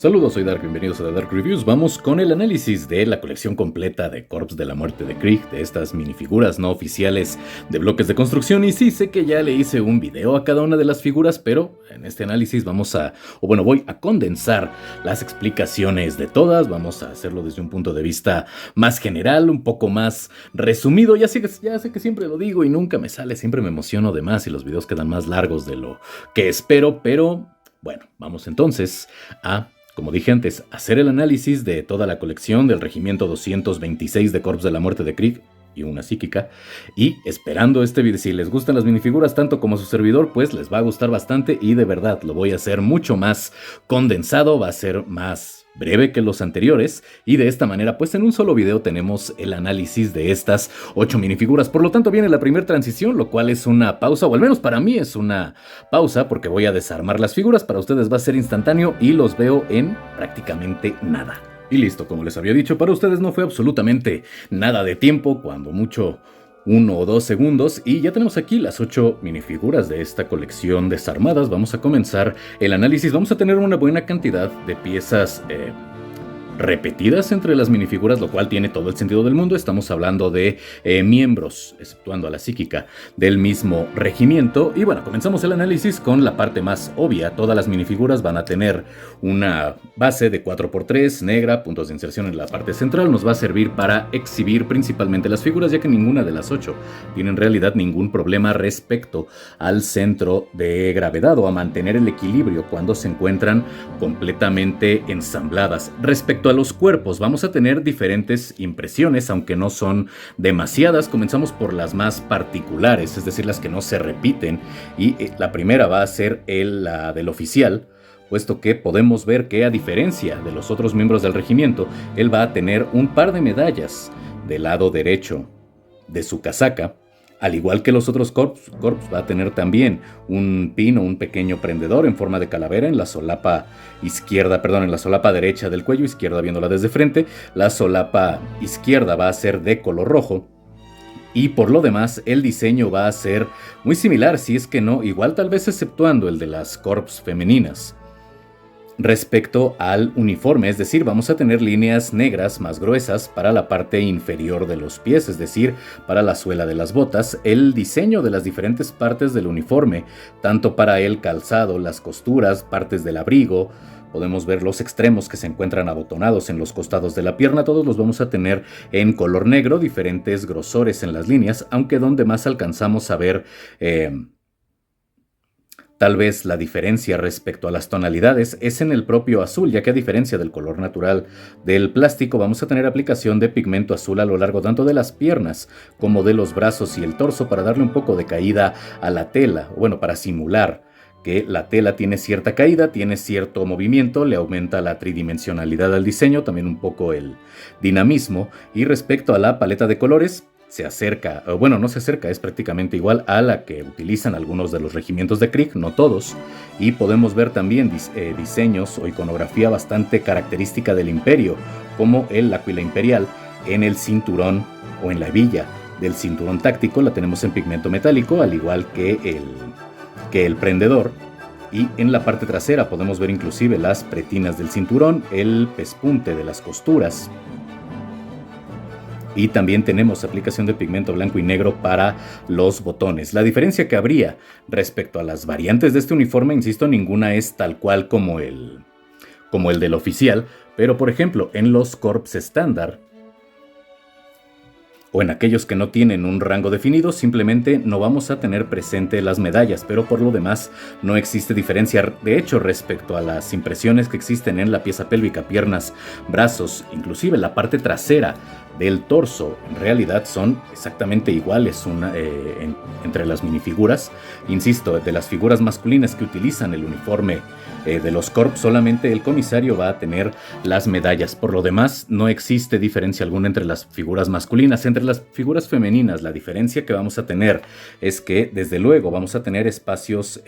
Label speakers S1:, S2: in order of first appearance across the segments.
S1: Saludos, soy Dark, bienvenidos a The Dark Reviews. Vamos con el análisis de la colección completa de Corpse de la Muerte de Krieg, de estas minifiguras no oficiales de bloques de construcción. Y sí, sé que ya le hice un video a cada una de las figuras, pero en este análisis voy a condensar las explicaciones de todas. Vamos a hacerlo desde un punto de vista más general, un poco más resumido. Ya sé que siempre lo digo y nunca me sale, siempre me emociono de más y los videos quedan más largos de lo que espero, pero bueno, vamos entonces a, como dije antes, hacer el análisis de toda la colección del Regimiento 226 de Corpse de la Muerte de Krieg y una psíquica. Y esperando este video, si les gustan las minifiguras tanto como su servidor, pues les va a gustar bastante y de verdad lo voy a hacer mucho más condensado, va a ser más breve que los anteriores y de esta manera pues en un solo video tenemos el análisis de estas 8 minifiguras. Por lo tanto viene la primera transición, lo cual es una pausa, o al menos para mí es una pausa porque voy a desarmar las figuras. Para ustedes va a ser instantáneo y los veo en prácticamente nada. Y listo, como les había dicho, para ustedes no fue absolutamente nada de tiempo, cuando mucho 1 o 2 segundos, y ya tenemos aquí las 8 minifiguras de esta colección desarmadas. Vamos a comenzar el análisis. Vamos a tener una buena cantidad de piezas repetidas entre las minifiguras, lo cual tiene todo el sentido del mundo. Estamos hablando de miembros, exceptuando a la psíquica, del mismo regimiento. Y bueno, comenzamos el análisis con la parte más obvia. Todas las minifiguras van a tener una base de 4×3 negra, puntos de inserción en la parte central. Nos va a servir para exhibir principalmente las figuras, ya que ninguna de las 8 tiene en realidad ningún problema respecto al centro de gravedad o a mantener el equilibrio cuando se encuentran completamente ensambladas. Respecto a los cuerpos, vamos a tener diferentes impresiones, aunque no son demasiadas. Comenzamos por las más particulares, es decir, las que no se repiten, y la primera va a ser la del oficial, puesto que podemos ver que, a diferencia de los otros miembros del regimiento, él va a tener un par de medallas del lado derecho de su casaca. Al igual que los otros corps va a tener también un pin o un pequeño prendedor en forma de calavera en la solapa en la solapa derecha del cuello, izquierda viéndola desde frente. La solapa izquierda va a ser de color rojo. Y por lo demás, el diseño va a ser muy similar, si es que no igual, tal vez exceptuando el de las corps femeninas. Respecto al uniforme, es decir, vamos a tener líneas negras más gruesas para la parte inferior de los pies, es decir, para la suela de las botas. El diseño de las diferentes partes del uniforme, tanto para el calzado, las costuras, partes del abrigo, podemos ver los extremos que se encuentran abotonados en los costados de la pierna, todos los vamos a tener en color negro, diferentes grosores en las líneas, aunque donde más alcanzamos a ver tal vez la diferencia respecto a las tonalidades es en el propio azul, ya que a diferencia del color natural del plástico, vamos a tener aplicación de pigmento azul a lo largo tanto de las piernas como de los brazos y el torso, para darle un poco de caída a la tela, bueno, para simular que la tela tiene cierta caída, tiene cierto movimiento, le aumenta la tridimensionalidad al diseño, también un poco el dinamismo. Y respecto a la paleta de colores, se acerca, bueno, no se acerca, es prácticamente igual a la que utilizan algunos de los regimientos de Krieg, no todos, y podemos ver también diseños o iconografía bastante característica del Imperio, como el Áquila Imperial en el cinturón o en la hebilla del cinturón táctico, la tenemos en pigmento metálico, al igual que el prendedor. Y en la parte trasera podemos ver inclusive las pretinas del cinturón, el pespunte de las costuras. Y también tenemos aplicación de pigmento blanco y negro para los botones. La diferencia que habría respecto a las variantes de este uniforme, insisto, ninguna es tal cual como el del oficial, pero por ejemplo en los corps estándar o en aquellos que no tienen un rango definido, simplemente no vamos a tener presente las medallas, pero por lo demás no existe diferencia. De hecho, respecto a las impresiones que existen en la pieza pélvica, piernas, brazos, inclusive la parte trasera del torso, en realidad son exactamente iguales entre las minifiguras. Insisto, de las figuras masculinas que utilizan el uniforme de los corps, solamente el comisario va a tener las medallas. Por lo demás, no existe diferencia alguna entre las figuras masculinas. Entre las figuras femeninas, la diferencia que vamos a tener es que, desde luego, vamos a tener espacios,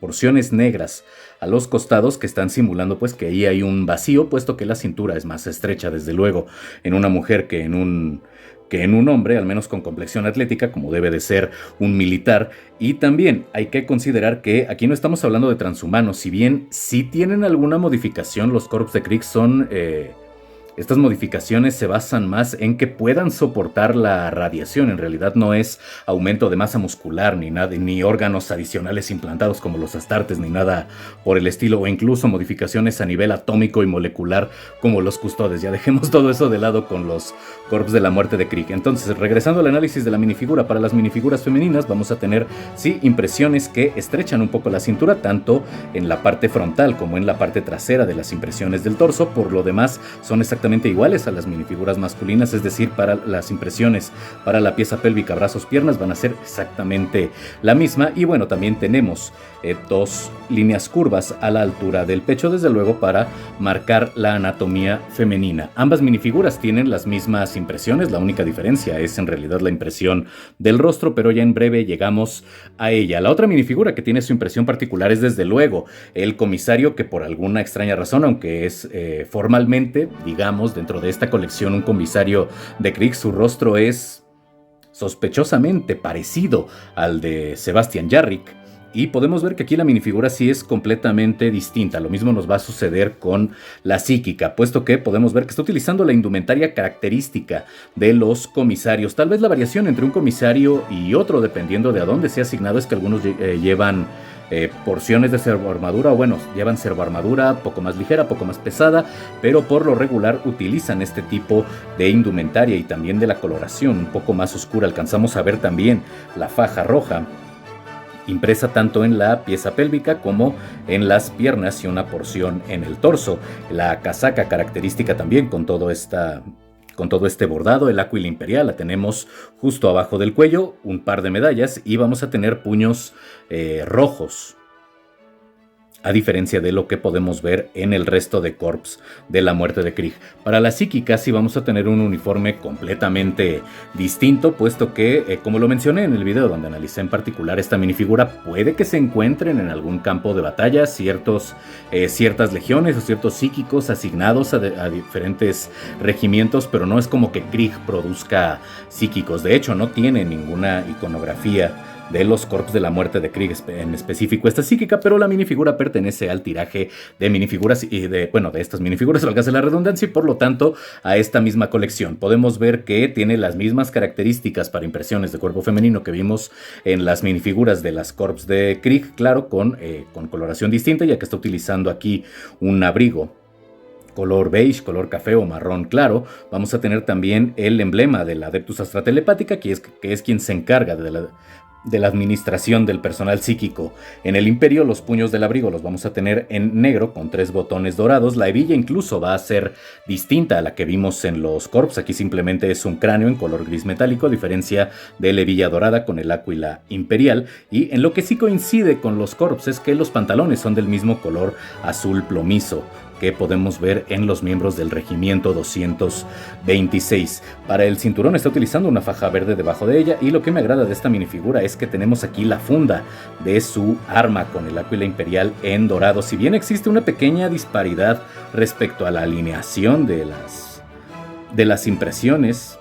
S1: porciones negras a los costados que están simulando pues que ahí hay un vacío, puesto que la cintura es más estrecha, desde luego, en una mujer que en un que en un hombre, al menos con complexión atlética, como debe de ser un militar. Y también hay que considerar que aquí no estamos hablando de transhumanos, si bien sí tienen alguna modificación, los Corps de Krieg son... Estas modificaciones se basan más en que puedan soportar la radiación. En realidad no es aumento de masa muscular ni nada, ni órganos adicionales implantados como los astartes ni nada por el estilo, o incluso modificaciones a nivel atómico y molecular como los custodes. Ya dejemos todo eso de lado con los Corps de la Muerte de Krieg. Entonces, regresando al análisis de la minifigura, para las minifiguras femeninas vamos a tener, sí, impresiones que estrechan un poco la cintura, tanto en la parte frontal como en la parte trasera de las impresiones del torso. Por lo demás, son exactamente iguales a las minifiguras masculinas, es decir, para las impresiones para la pieza pélvica, brazos, piernas van a ser exactamente la misma. Y bueno, también tenemos dos líneas curvas a la altura del pecho, desde luego para marcar la anatomía femenina. Ambas minifiguras tienen las mismas impresiones, la única diferencia es en realidad la impresión del rostro, pero ya en breve llegamos a ella. La otra minifigura que tiene su impresión particular es desde luego el comisario, que por alguna extraña razón, aunque es formalmente, digamos, dentro de esta colección un comisario de Krieg, su rostro es sospechosamente parecido al de Sebastian Jarrick. Y podemos ver que aquí la minifigura sí es completamente distinta. Lo mismo nos va a suceder con la psíquica, puesto que podemos ver que está utilizando la indumentaria característica de los comisarios. Tal vez la variación entre un comisario y otro, dependiendo de a dónde sea asignado, es que algunos llevan porciones de servoarmadura, o bueno, llevan servoarmadura poco más ligera, poco más pesada, pero por lo regular utilizan este tipo de indumentaria y también de la coloración un poco más oscura. Alcanzamos a ver también la faja roja impresa tanto en la pieza pélvica como en las piernas y una porción en el torso. La casaca característica también con todo este bordado, el áquila imperial, la tenemos justo abajo del cuello, un par de medallas y vamos a tener puños rojos, a diferencia de lo que podemos ver en el resto de Corps de la Muerte de Krieg. Para la psíquica sí vamos a tener un uniforme completamente distinto, puesto que, como lo mencioné en el video donde analicé en particular esta minifigura, puede que se encuentren en algún campo de batalla ciertas legiones o ciertos psíquicos asignados a diferentes regimientos, pero no es como que Krieg produzca psíquicos. De hecho, no tiene ninguna iconografía de los Corps de la Muerte de Krieg, en específico esta psíquica, pero la minifigura pertenece al tiraje de minifiguras y de estas minifiguras, valga la redundancia, y por lo tanto a esta misma colección. Podemos ver que tiene las mismas características para impresiones de cuerpo femenino que vimos en las minifiguras de las Corps de Krieg, claro, con coloración distinta, ya que está utilizando aquí un abrigo color beige, color café o marrón claro. Vamos a tener también el emblema de la Adeptus Astra Telepática, que es quien se encarga de la administración del personal psíquico en el Imperio. Los puños del abrigo los vamos a tener en negro con 3 botones dorados. La hebilla incluso va a ser distinta a la que vimos en los Corps. Aquí simplemente es un cráneo en color gris metálico, a diferencia de la hebilla dorada con el áquila imperial. Y en lo que sí coincide con los Corps es que los pantalones son del mismo color azul plomizo que podemos ver en los miembros del regimiento 226. Para el cinturón está utilizando una faja verde debajo de ella, y lo que me agrada de esta minifigura es que tenemos aquí la funda de su arma con el áquila imperial en dorado. Si bien existe una pequeña disparidad respecto a la alineación de las impresiones,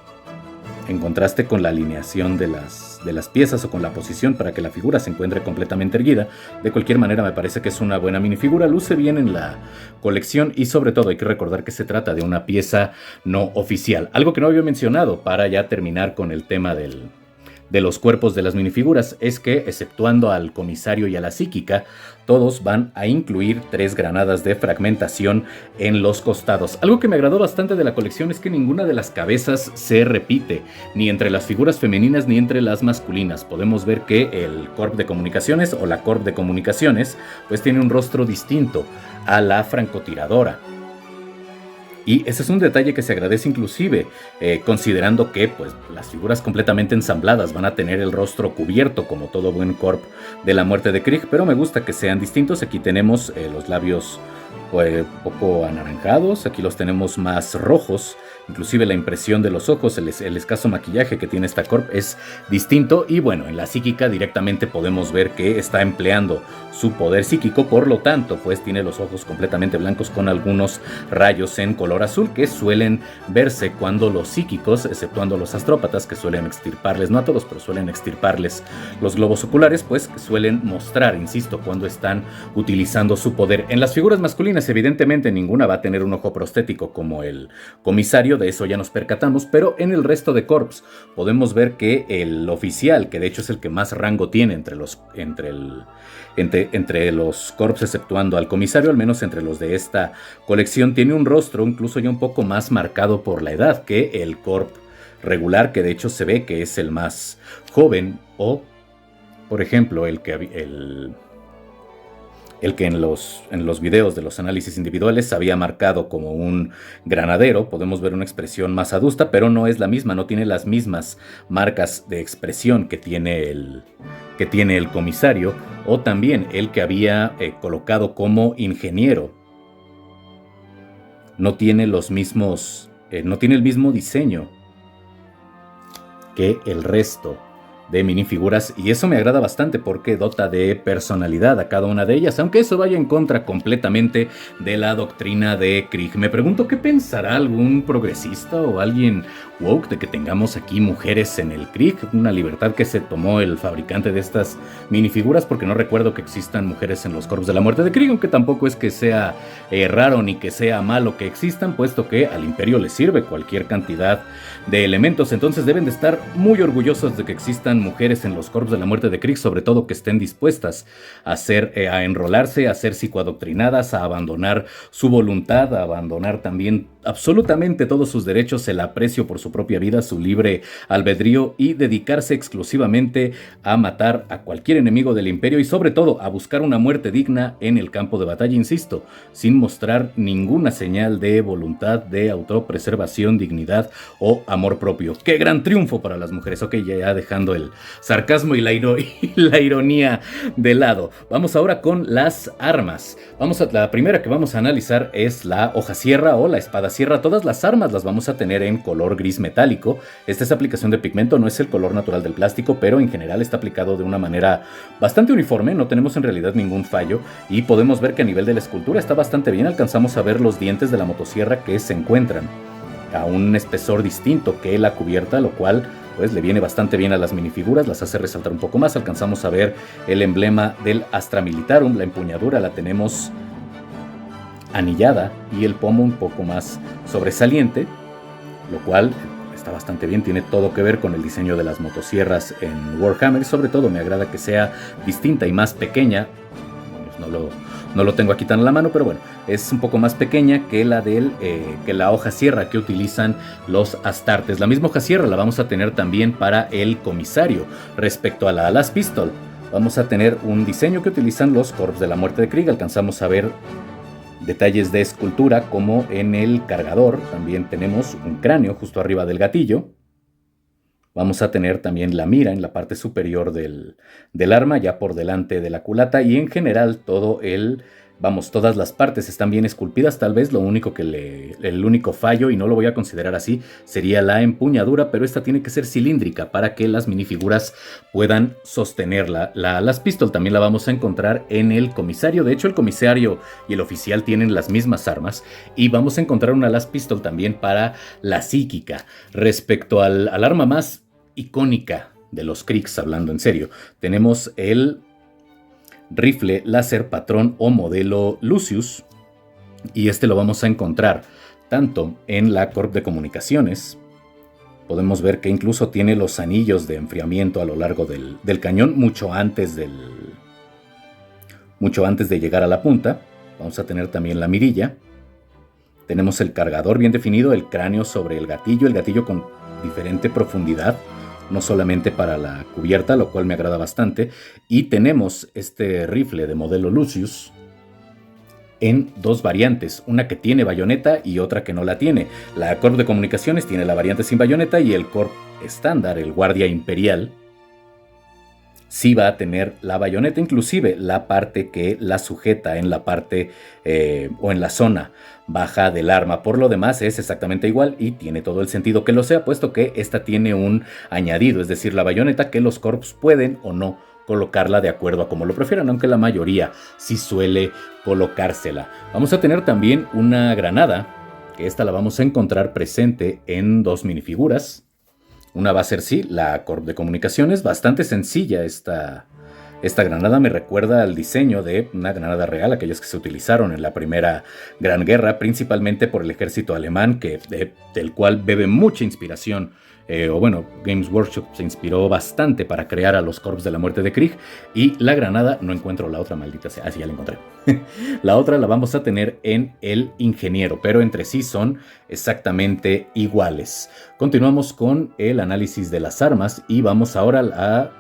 S1: en contraste con la alineación de las piezas o con la posición para que la figura se encuentre completamente erguida, de cualquier manera me parece que es una buena minifigura, luce bien en la colección y sobre todo hay que recordar que se trata de una pieza no oficial. Algo que no había mencionado para ya terminar con el tema de los cuerpos de las minifiguras es que, exceptuando al comisario y a la psíquica, todos van a incluir 3 granadas de fragmentación en los costados. Algo que me agradó bastante de la colección es que ninguna de las cabezas se repite, ni entre las figuras femeninas ni entre las masculinas. Podemos ver que el Corp de Comunicaciones o la Corp de Comunicaciones pues tiene un rostro distinto a la francotiradora. Y ese es un detalle que se agradece inclusive, considerando que pues, las figuras completamente ensambladas van a tener el rostro cubierto como todo buen Corp de la Muerte de Krieg, pero me gusta que sean distintos. Aquí tenemos los labios poco anaranjados, aquí los tenemos más rojos inclusive la impresión de los ojos, el escaso maquillaje que tiene esta Corp es distinto. Y bueno, en la psíquica directamente podemos ver que está empleando su poder psíquico, por lo tanto pues tiene los ojos completamente blancos con algunos rayos en color azul que suelen verse cuando los psíquicos, exceptuando los astrópatas, que suelen extirparles, no a todos, pero suelen extirparles los globos oculares, pues suelen mostrar, insisto, cuando están utilizando su poder. En las figuras masculinas evidentemente ninguna va a tener un ojo prostético como el comisario, de eso ya nos percatamos, pero en el resto de corps podemos ver que el oficial, que de hecho es el que más rango tiene entre los corps, exceptuando al comisario, al menos entre los de esta colección, tiene un rostro incluso ya un poco más marcado por la edad que el corp regular, que de hecho se ve que es el más joven, o por ejemplo el que en los videos de los análisis individuales se había marcado como un granadero. Podemos ver una expresión más adusta, pero no es la misma, no tiene las mismas marcas de expresión que tiene el comisario, o también el que había colocado como ingeniero. No tiene el mismo diseño que el resto de minifiguras, y eso me agrada bastante porque dota de personalidad a cada una de ellas, aunque eso vaya en contra completamente de la doctrina de Krieg. Me pregunto qué pensará algún progresista o alguien woke de que tengamos aquí mujeres en el Krieg, una libertad que se tomó el fabricante de estas minifiguras, porque no recuerdo que existan mujeres en los Corps de la Muerte de Krieg, aunque tampoco es que sea raro ni que sea malo que existan, puesto que al Imperio le sirve cualquier cantidad de elementos. Entonces deben de estar muy orgullosos de que existan mujeres en los Corps de la Muerte de Krieg, sobre todo que estén dispuestas a enrolarse, a ser psicoadoctrinadas, a abandonar su voluntad, a abandonar también absolutamente todos sus derechos, el aprecio por su propia vida, su libre albedrío, y dedicarse exclusivamente a matar a cualquier enemigo del Imperio y sobre todo a buscar una muerte digna en el campo de batalla, insisto, sin mostrar ninguna señal de voluntad, de autopreservación, dignidad o amor propio. ¡Qué gran triunfo para las mujeres! Ok, ya dejando el sarcasmo y la ironía de lado. Vamos ahora con las armas. La primera que vamos a analizar es la hoja sierra o la espada sierra. Todas las armas las vamos a tener en color gris metálico. Esta es aplicación de pigmento, no es el color natural del plástico, pero en general está aplicado de una manera bastante uniforme. No tenemos en realidad ningún fallo y podemos ver que a nivel de la escultura está bastante bien. Alcanzamos a ver los dientes de la motosierra que se encuentran a un espesor distinto que la cubierta, lo cual pues le viene bastante bien a las minifiguras, las hace resaltar un poco más. Alcanzamos a ver el emblema del Astra Militarum, la empuñadura la tenemos anillada y el pomo un poco más sobresaliente, lo cual está bastante bien, tiene todo que ver con el diseño de las motosierras en Warhammer. Sobre todo me agrada que sea distinta y más pequeña. No lo tengo aquí tan a la mano, pero bueno, es un poco más pequeña que la hoja sierra que utilizan los astartes. La misma hoja sierra la vamos a tener también para el comisario. Respecto a la Alas Pistol, vamos a tener un diseño que utilizan los Corps de la Muerte de Krieg. Alcanzamos a ver detalles de escultura como en el cargador. También tenemos un cráneo justo arriba del gatillo. Vamos a tener también la mira en la parte superior del arma, ya por delante de la culata, y en general todas las partes están bien esculpidas. Tal vez el único fallo, y no lo voy a considerar así, sería la empuñadura, pero esta tiene que ser cilíndrica para que las minifiguras puedan sostenerla. La Alas Pistol también la vamos a encontrar en el comisario. De hecho, el comisario y el oficial tienen las mismas armas, y vamos a encontrar una Alas Pistol también para la psíquica. Respecto al arma más icónica de los Kriegs, hablando en serio, tenemos el rifle láser patrón o modelo Lucius, y este lo vamos a encontrar tanto en la Corp de Comunicaciones. Podemos ver que incluso tiene los anillos de enfriamiento a lo largo del cañón mucho antes de llegar a la punta. Vamos a tener también la mirilla. Tenemos el cargador bien definido, el cráneo sobre el gatillo con diferente profundidad, no solamente para la cubierta, lo cual me agrada bastante. Y tenemos este rifle de modelo Lucius en dos variantes, una que tiene bayoneta y otra que no la tiene. La Corp de Comunicaciones tiene la variante sin bayoneta y el Corp estándar, el Guardia Imperial, sí va a tener la bayoneta, inclusive la parte que la sujeta en la parte o en la zona baja del arma. Por lo demás es exactamente igual y tiene todo el sentido que lo sea, puesto que esta tiene un añadido, es decir, la bayoneta que los corps pueden o no colocarla de acuerdo a como lo prefieran, aunque la mayoría sí suele colocársela. Vamos a tener también una granada, que esta la vamos a encontrar presente en 2 minifiguras. Una va a ser, sí, la Corp de Comunicaciones, bastante sencilla esta granada. Me recuerda al diseño de una granada real, aquellas que se utilizaron en la Primera Gran Guerra, principalmente por el ejército alemán, del cual bebe mucha inspiración. Games Workshop se inspiró bastante para crear a los Corps de la Muerte de Krieg. Y la granada, no encuentro la otra, maldita sea. Sí, ya la encontré. La otra la vamos a tener en el Ingeniero, pero entre sí son exactamente iguales. Continuamos con el análisis de las armas y vamos ahora a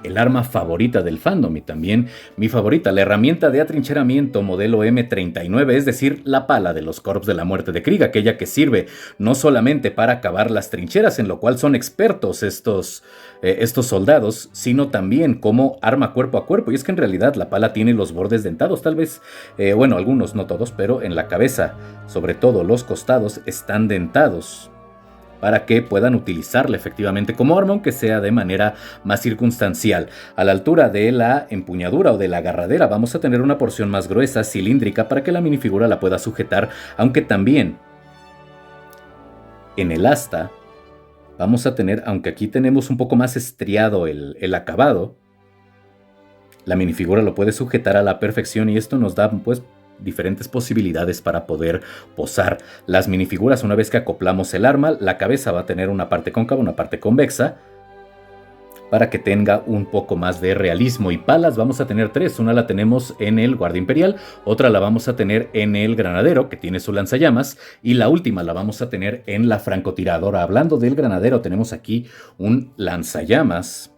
S1: el arma favorita del fandom y también mi favorita, la herramienta de atrincheramiento modelo M39, es decir, la pala de los Corps de la Muerte de Krieg, aquella que sirve no solamente para cavar las trincheras, en lo cual son expertos estos soldados, sino también como arma cuerpo a cuerpo. Y es que en realidad la pala tiene los bordes dentados, tal vez, algunos, no todos, pero en la cabeza, sobre todo los costados, están dentados, para que puedan utilizarla efectivamente como arma, aunque sea de manera más circunstancial. A la altura de la empuñadura o de la agarradera vamos a tener una porción más gruesa, cilíndrica, para que la minifigura la pueda sujetar, aunque también en el asta vamos a tener, aunque aquí tenemos un poco más estriado el acabado, la minifigura lo puede sujetar a la perfección y esto nos da pues diferentes posibilidades para poder posar las minifiguras. Una vez que acoplamos el arma, la cabeza va a tener una parte cóncava, una parte convexa, para que tenga un poco más de realismo. Y palas vamos a tener 3, una la tenemos en el Guardia Imperial, otra la vamos a tener en el Granadero, que tiene su lanzallamas, y la última la vamos a tener en la francotiradora. Hablando del Granadero, tenemos aquí un lanzallamas,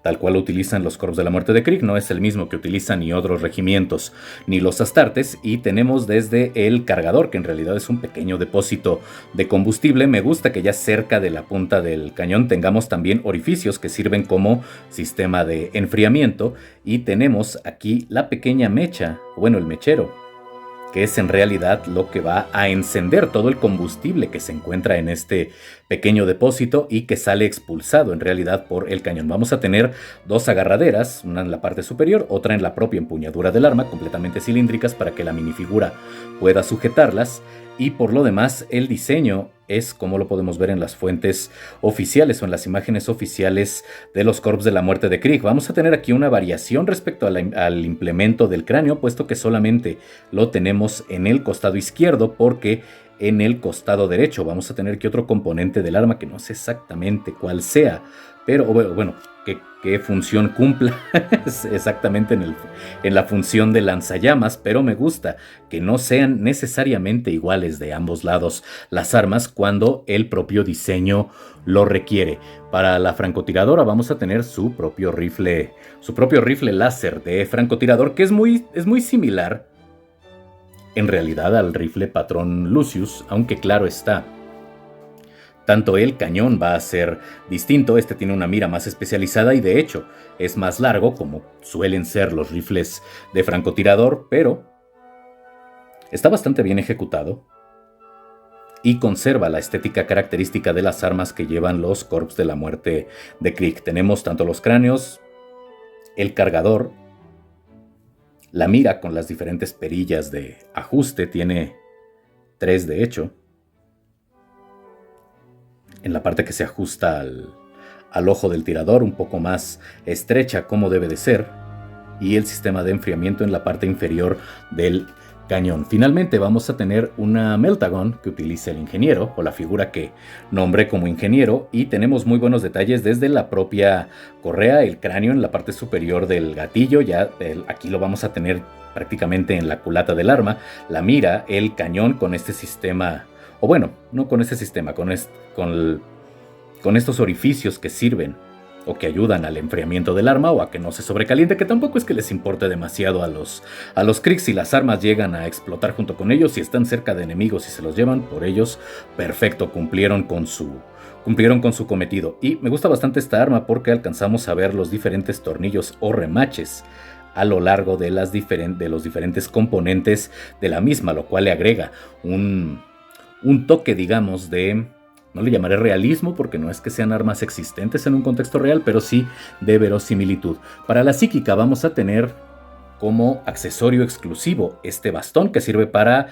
S1: tal cual lo utilizan los Corps de la Muerte de Krieg, no es el mismo que utilizan ni otros regimientos ni los astartes. Y tenemos desde el cargador, que en realidad es un pequeño depósito de combustible. Me gusta que ya cerca de la punta del cañón tengamos también orificios que sirven como sistema de enfriamiento. Y tenemos aquí la pequeña mecha, el mechero, que es en realidad lo que va a encender todo el combustible que se encuentra en este pequeño depósito y que sale expulsado en realidad por el cañón. Vamos a tener 2 agarraderas, una en la parte superior, otra en la propia empuñadura del arma, completamente cilíndricas para que la minifigura pueda sujetarlas. Y por lo demás, el diseño es como lo podemos ver en las fuentes oficiales o en las imágenes oficiales de los Corps de la Muerte de Krieg. Vamos a tener aquí una variación respecto al implemento del cráneo, puesto que solamente lo tenemos en el costado izquierdo, porque en el costado derecho vamos a tener que otro componente del arma que no sé exactamente cuál sea, pero qué función cumpla exactamente en la función de lanzallamas, pero me gusta que no sean necesariamente iguales de ambos lados las armas cuando el propio diseño lo requiere. Para la francotiradora vamos a tener su propio rifle láser de francotirador, que es muy similar en realidad al rifle patrón Lucius, aunque claro está, tanto el cañón va a ser distinto. Este tiene una mira más especializada y de hecho es más largo, como suelen ser los rifles de francotirador, pero está bastante bien ejecutado y conserva la estética característica de las armas que llevan los Corps de la Muerte de Krieg. Tenemos tanto los cráneos, el cargador, la mira con las diferentes perillas de ajuste, tiene 3 de hecho, en la parte que se ajusta al ojo del tirador, un poco más estrecha como debe de ser, y el sistema de enfriamiento en la parte inferior del cañón. Finalmente vamos a tener una Meltagun que utiliza el ingeniero, o la figura que nombré como ingeniero, y tenemos muy buenos detalles desde la propia correa, el cráneo en la parte superior del gatillo, aquí lo vamos a tener prácticamente en la culata del arma, la mira, el cañón con este sistema, no con este sistema, con estos orificios que sirven o que ayudan al enfriamiento del arma o a que no se sobrecaliente, que tampoco es que les importe demasiado a los Kriegs. Si las armas llegan a explotar junto con ellos, si están cerca de enemigos y se los llevan por ellos, perfecto, cumplieron con su cometido. Y me gusta bastante esta arma porque alcanzamos a ver los diferentes tornillos o remaches a lo largo de los diferentes componentes de la misma, lo cual le agrega un toque, digamos, no le llamaré realismo porque no es que sean armas existentes en un contexto real, pero sí de verosimilitud. Para la psíquica vamos a tener como accesorio exclusivo este bastón que sirve para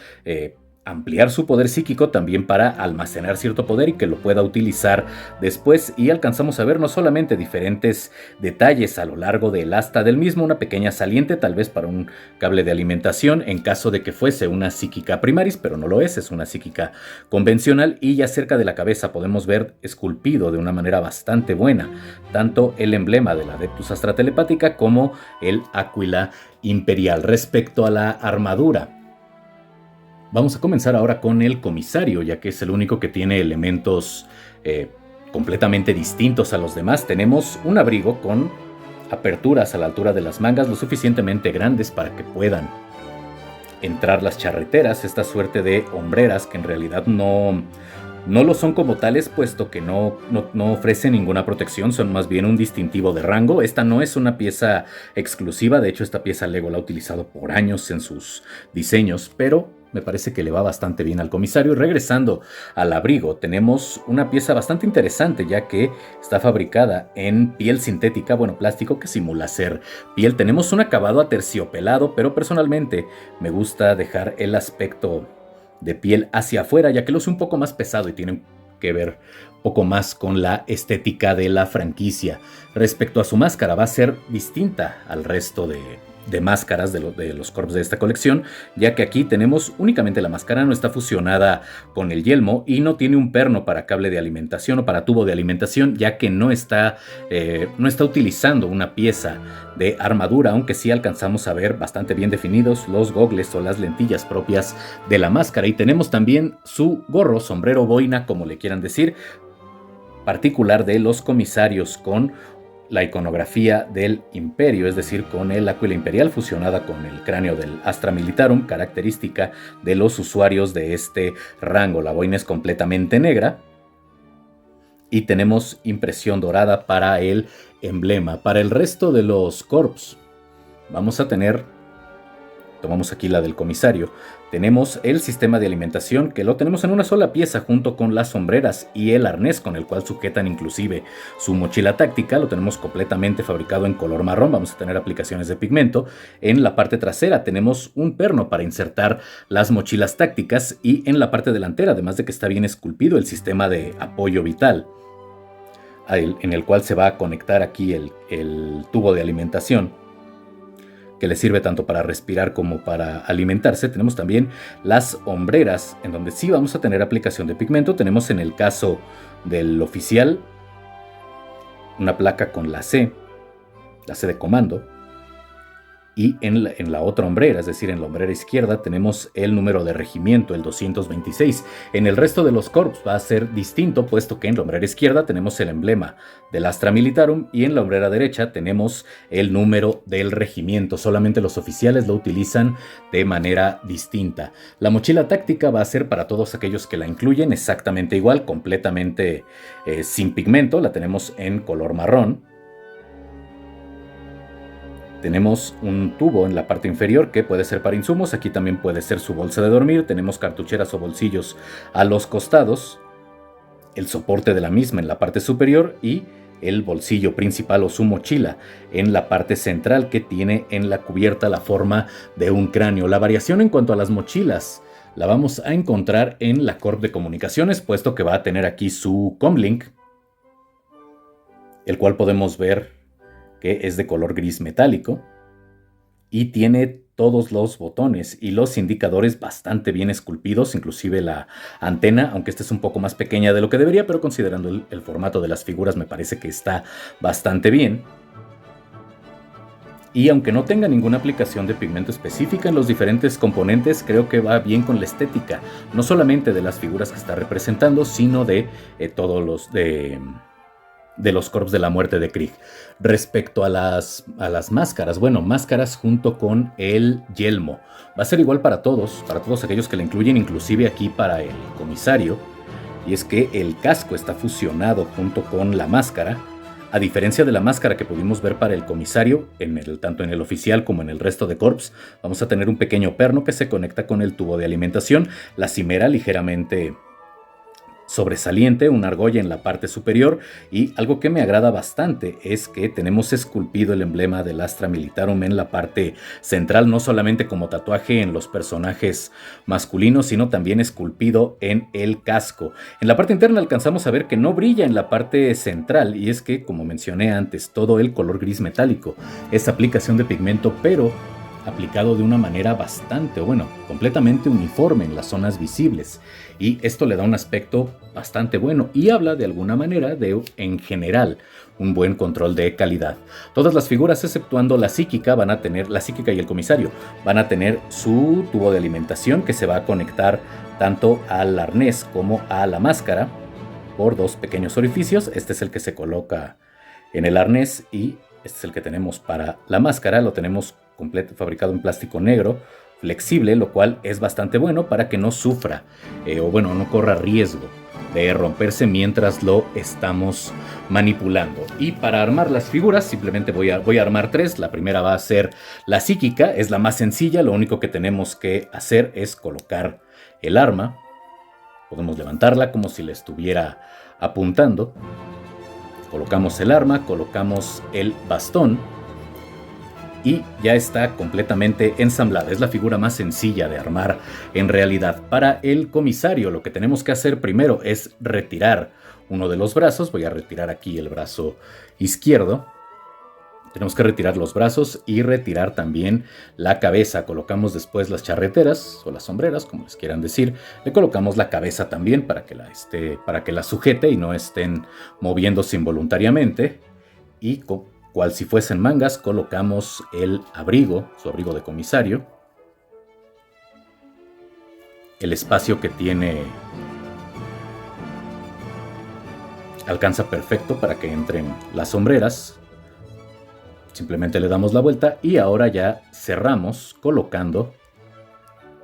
S1: ampliar su poder psíquico, también para almacenar cierto poder y que lo pueda utilizar después. Y alcanzamos a ver no solamente diferentes detalles a lo largo del asta del mismo, una pequeña saliente tal vez para un cable de alimentación en caso de que fuese una psíquica primaris, pero no lo es una psíquica convencional. Y ya cerca de la cabeza podemos ver esculpido de una manera bastante buena tanto el emblema de la Adeptus Astra Telepática como el Aquila Imperial. Respecto a la armadura, vamos a comenzar ahora con el comisario, ya que es el único que tiene elementos completamente distintos a los demás. Tenemos un abrigo con aperturas a la altura de las mangas lo suficientemente grandes para que puedan entrar las charreteras, esta suerte de hombreras que en realidad no lo son como tales, puesto que no ofrecen ninguna protección, son más bien un distintivo de rango. Esta no es una pieza exclusiva, de hecho esta pieza Lego la ha utilizado por años en sus diseños, pero me parece que le va bastante bien al comisario. Y regresando al abrigo, tenemos una pieza bastante interesante, ya que está fabricada en piel sintética, plástico que simula ser piel. Tenemos un acabado aterciopelado, pero personalmente me gusta dejar el aspecto de piel hacia afuera, ya que lo es un poco más pesado y tiene que ver poco más con la estética de la franquicia. Respecto a su máscara, va a ser distinta al resto de máscaras de los corps de esta colección, ya que aquí tenemos únicamente la máscara, no está fusionada con el yelmo y no tiene un perno para cable de alimentación o para tubo de alimentación, ya que no está utilizando una pieza de armadura, aunque sí alcanzamos a ver bastante bien definidos los gogles o las lentillas propias de la máscara. Y tenemos también su gorro, sombrero, boina, como le quieran decir, particular de los comisarios, con la iconografía del Imperio, es decir, con el Aquila Imperial fusionada con el cráneo del Astra Militarum, característica de los usuarios de este rango. La boina es completamente negra y tenemos impresión dorada para el emblema. Para el resto de los corps vamos a tener, tomamos aquí la del comisario, tenemos el sistema de alimentación, que lo tenemos en una sola pieza junto con las sombreras y el arnés con el cual sujetan inclusive su mochila táctica. Lo tenemos completamente fabricado en color marrón, vamos a tener aplicaciones de pigmento. En la parte trasera tenemos un perno para insertar las mochilas tácticas y en la parte delantera, además de que está bien esculpido, el sistema de apoyo vital, en el cual se va a conectar aquí el tubo de alimentación, que le sirve tanto para respirar como para alimentarse. Tenemos también las hombreras, en donde sí vamos a tener aplicación de pigmento. Tenemos en el caso del oficial una placa con la C de comando, y en la otra hombrera, es decir, en la hombrera izquierda, tenemos el número de regimiento, el 226. En el resto de los corps va a ser distinto, puesto que en la hombrera izquierda tenemos el emblema del Astra Militarum y en la hombrera derecha tenemos el número del regimiento. Solamente los oficiales lo utilizan de manera distinta. La mochila táctica va a ser para todos aquellos que la incluyen exactamente igual, completamente sin pigmento. La tenemos en color marrón. Tenemos un tubo en la parte inferior que puede ser para insumos. Aquí también puede ser su bolsa de dormir. Tenemos cartucheras o bolsillos a los costados, el soporte de la misma en la parte superior y el bolsillo principal o su mochila en la parte central, que tiene en la cubierta la forma de un cráneo. La variación en cuanto a las mochilas la vamos a encontrar en la Corp de Comunicaciones, puesto que va a tener aquí su Comlink, el cual podemos ver que es de color gris metálico y tiene todos los botones y los indicadores bastante bien esculpidos, inclusive la antena, aunque esta es un poco más pequeña de lo que debería, pero considerando el formato de las figuras me parece que está bastante bien. Y aunque no tenga ninguna aplicación de pigmento específica en los diferentes componentes, creo que va bien con la estética, no solamente de las figuras que está representando, sino de todos los de los Corps de la Muerte de Krieg. Respecto a las máscaras, bueno, máscaras junto con el yelmo. Va a ser igual para todos aquellos que la incluyen, inclusive aquí para el comisario. Y es que el casco está fusionado junto con la máscara. A diferencia de la máscara que pudimos ver para el comisario, tanto en el oficial como en el resto de corps, vamos a tener un pequeño perno que se conecta con el tubo de alimentación, la cimera ligeramente sobresaliente, una argolla en la parte superior, y algo que me agrada bastante es que tenemos esculpido el emblema del Astra Militarum en la parte central, no solamente como tatuaje en los personajes masculinos, sino también esculpido en el casco. En la parte interna alcanzamos a ver que no brilla en la parte central, y es que, como mencioné antes, todo el color gris metálico es aplicación de pigmento, pero aplicado de una manera completamente uniforme en las zonas visibles, y esto le da un aspecto bastante bueno y habla de alguna manera de, en general, un buen control de calidad. Todas las figuras, exceptuando la psíquica y el comisario, van a tener su tubo de alimentación que se va a conectar tanto al arnés como a la máscara por dos pequeños orificios. Este es el que se coloca en el arnés y este es el que tenemos para la máscara. Lo tenemos fabricado en plástico negro, flexible, lo cual es bastante bueno para que no sufra no corra riesgo de romperse mientras lo estamos manipulando. Y para armar las figuras simplemente voy a armar tres. La primera va a ser la psíquica, es la más sencilla. Lo único que tenemos que hacer es colocar el arma. Podemos levantarla como si le estuviera apuntando. Colocamos el arma, colocamos el bastón y ya está completamente ensamblada. Es la figura más sencilla de armar en realidad. Para el comisario, lo que tenemos que hacer primero es retirar uno de los brazos. Voy a retirar aquí el brazo izquierdo. Tenemos que retirar los brazos y retirar también la cabeza. Colocamos después las charreteras o las sombreras, como les quieran decir. Le colocamos la cabeza también para que la sujete y no estén moviéndose involuntariamente. Y cual si fuesen mangas, colocamos el abrigo, su abrigo de comisario. El espacio que tiene alcanza perfecto para que entren las sombreras. Simplemente le damos la vuelta y ahora ya cerramos colocando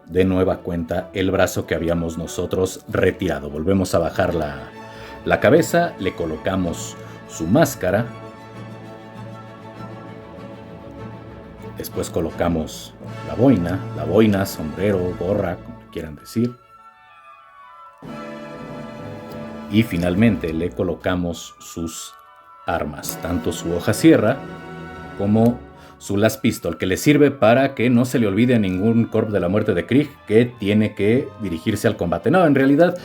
S1: de nueva cuenta el brazo que habíamos nosotros retirado. Volvemos a bajar la cabeza, le colocamos su máscara. Después colocamos la boina, sombrero, gorra, como quieran decir. Y finalmente le colocamos sus armas, tanto su hoja sierra como su Las Pistol, que le sirve para que no se le olvide a ningún Corps de la Muerte de Krieg que tiene que dirigirse al combate. No, en realidad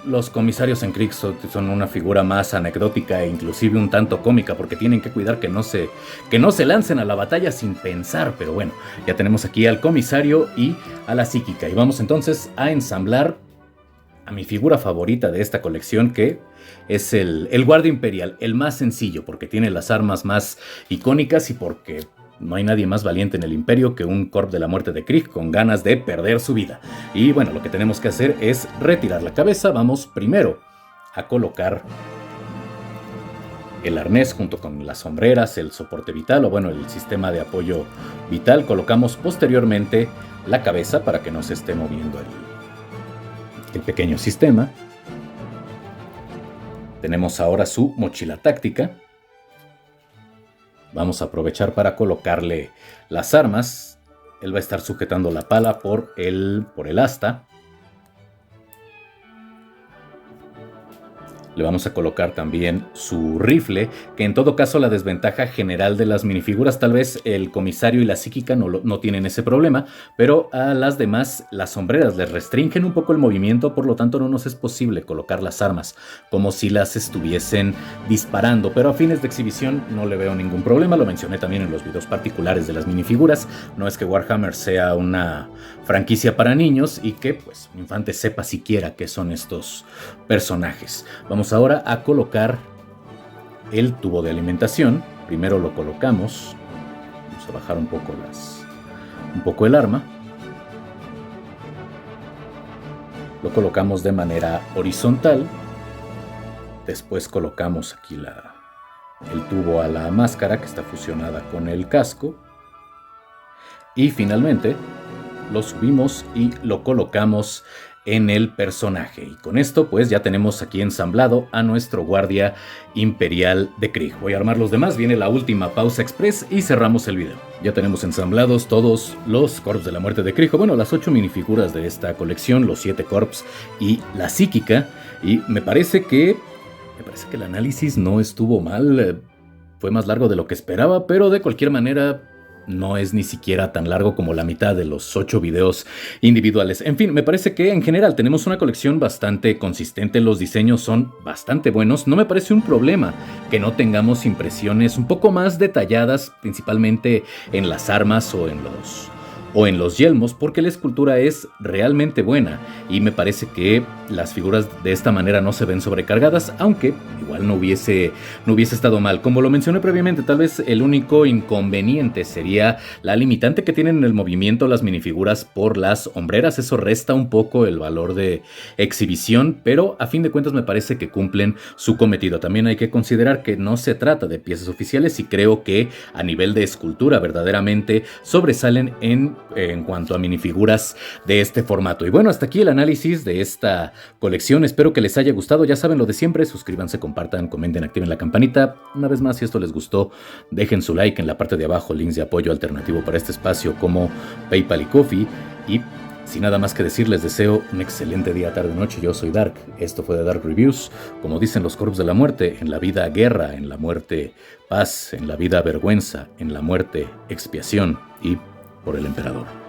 S1: los comisarios en Krieg son una figura más anecdótica e inclusive un tanto cómica, porque tienen que cuidar que no se lancen a la batalla sin pensar. Pero bueno, ya tenemos aquí al comisario y a la psíquica, y vamos entonces a ensamblar a mi figura favorita de esta colección, que es el guardia imperial, el más sencillo, porque tiene las armas más icónicas y porque no hay nadie más valiente en el imperio que un Corps de la Muerte de Krieg con ganas de perder su vida. Y bueno, lo que tenemos que hacer es retirar la cabeza. Vamos primero a colocar el arnés junto con las sombreras, el soporte vital el sistema de apoyo vital. Colocamos posteriormente la cabeza para que no se esté moviendo el pequeño sistema. Tenemos ahora su mochila táctica. Vamos a aprovechar para colocarle las armas. Él va a estar sujetando la pala por el asta. Le vamos a colocar también su rifle, que en todo caso la desventaja general de las minifiguras, tal vez el comisario y la psíquica no tienen ese problema, pero a las demás las sombreras les restringen un poco el movimiento, por lo tanto no nos es posible colocar las armas como si las estuviesen disparando, pero a fines de exhibición no le veo ningún problema. Lo mencioné también en los videos particulares de las minifiguras. No es que Warhammer sea una franquicia para niños y que pues un infante sepa siquiera qué son estos personajes. Vamos ahora a colocar el tubo de alimentación. Primero lo colocamos. Vamos a bajar un poco el arma. Lo colocamos de manera horizontal. Después colocamos aquí el tubo a la máscara que está fusionada con el casco. Y finalmente lo subimos y lo colocamos en el personaje. Y con esto pues ya tenemos aquí ensamblado a nuestro guardia imperial de Krieg. Voy a armar los demás, viene la última pausa express y cerramos el video. Ya tenemos ensamblados todos los Corps de la Muerte de Krieg, bueno, las 8 minifiguras de esta colección, los 7 Corps y la psíquica. Y me parece que el análisis no estuvo mal, fue más largo de lo que esperaba, pero de cualquier manera no es ni siquiera tan largo como la mitad de los 8 videos individuales. En fin, me parece que en general tenemos una colección bastante consistente, los diseños son bastante buenos, no me parece un problema que no tengamos impresiones un poco más detalladas, principalmente en las armas o en los yelmos, porque la escultura es realmente buena y me parece que las figuras de esta manera no se ven sobrecargadas, aunque igual no hubiese estado mal. Como lo mencioné previamente, tal vez el único inconveniente sería la limitante que tienen en el movimiento las minifiguras por las hombreras. Eso resta un poco el valor de exhibición, pero a fin de cuentas me parece que cumplen su cometido. También hay que considerar que no se trata de piezas oficiales y creo que a nivel de escultura verdaderamente sobresalen en cuanto a minifiguras de este formato. Y bueno, hasta aquí el análisis de esta colección. Espero que les haya gustado. Ya saben lo de siempre, suscríbanse, compartan, comenten, activen la campanita. Una vez más, si esto les gustó, dejen su like en la parte de abajo, links de apoyo alternativo para este espacio como PayPal y Ko-fi. Y sin nada más que decir, les deseo un excelente día, tarde, noche. Yo soy Dark. Esto fue de Dark Reviews. Como dicen los Corps de la Muerte, en la vida guerra, en la muerte paz, en la vida vergüenza, en la muerte expiación y por el emperador.